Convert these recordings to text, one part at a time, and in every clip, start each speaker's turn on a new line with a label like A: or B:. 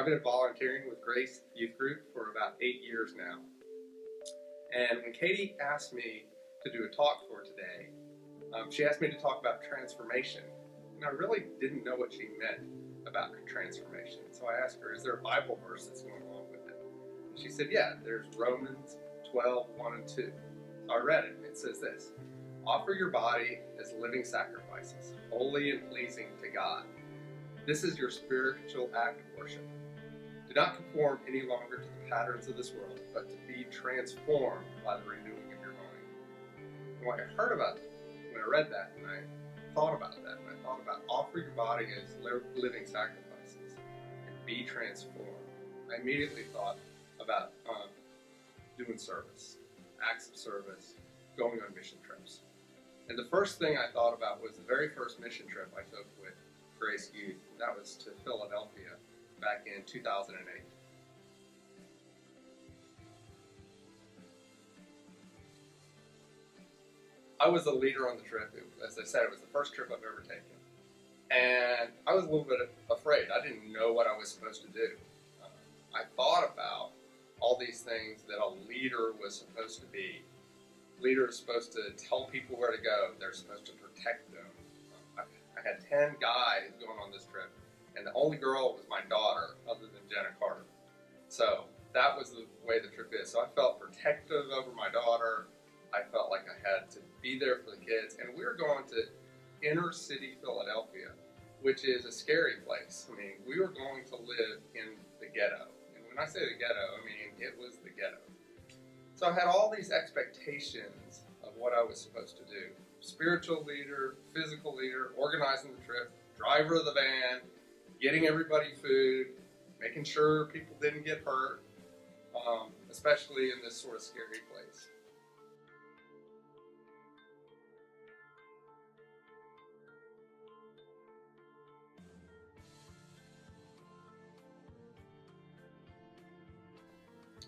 A: been volunteering with Grace Youth Group for about 8 years now. And when Katie asked me to do a talk for today, she asked me to talk about transformation. And I really didn't know what she meant about transformation. So I asked her, is there a Bible verse that's going along with it? And she said, yeah, there's Romans 12, 1 and 2. So I read it, and it says this: offer your body as living sacrifices, holy and pleasing to God. This is your spiritual act of worship. Do not conform any longer to the patterns of this world, but to be transformed by the renewing of your mind. And when I read that, and I thought about that, and I thought about offer your body as living sacrifices and be transformed, I immediately thought about doing service, acts of service, going on mission trips. And the first thing I thought about was the very first mission trip I took with Grace Youth. That was to Philadelphia back in 2008. I was the leader on the trip. As I said, it was the first trip I've ever taken. And I was a little bit afraid. I didn't know what I was supposed to do. I thought about all these things that a leader was supposed to be. Leader is supposed to tell people where to go. They're supposed to protect them. I had 10 guys going on this trip, and the only girl was my daughter, other than Jenna Carter. So that was the way the trip is. So I felt protective over my daughter. I felt like I had to be there for the kids. And we were going to inner city Philadelphia, which is a scary place. I mean, we were going to live in the ghetto. And when I say the ghetto, I mean, it was the ghetto. So I had all these expectations of what I was supposed to do. Spiritual leader, physical leader, organizing the trip, driver of the van, getting everybody food, making sure people didn't get hurt, especially in this sort of scary place.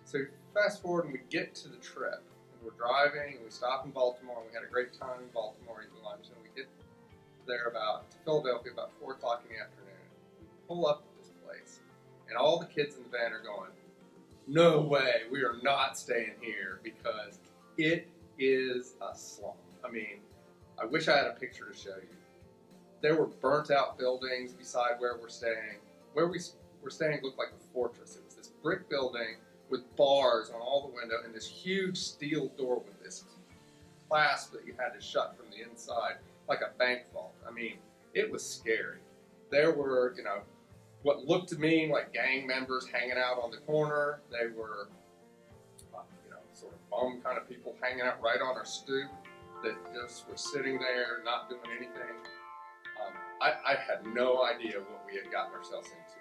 A: So fast forward and we get to the trip. We're driving, and we stop in Baltimore, and we had a great time in Baltimore eating lunch, and we get there to Philadelphia about 4 o'clock in the afternoon. We pull up at this place, and all the kids in the van are going, no way, we are not staying here, because it is a slum. I mean, I wish I had a picture to show you. There were burnt out buildings beside where we're staying. Where we were staying looked like a fortress. It was this brick building with bars on all the window and this huge steel door with this clasp that you had to shut from the inside, like a bank vault. I mean, it was scary. There were, what looked to me like gang members hanging out on the corner. They were, sort of bum kind of people hanging out right on our stoop that just were sitting there not doing anything. I had no idea what we had gotten ourselves into.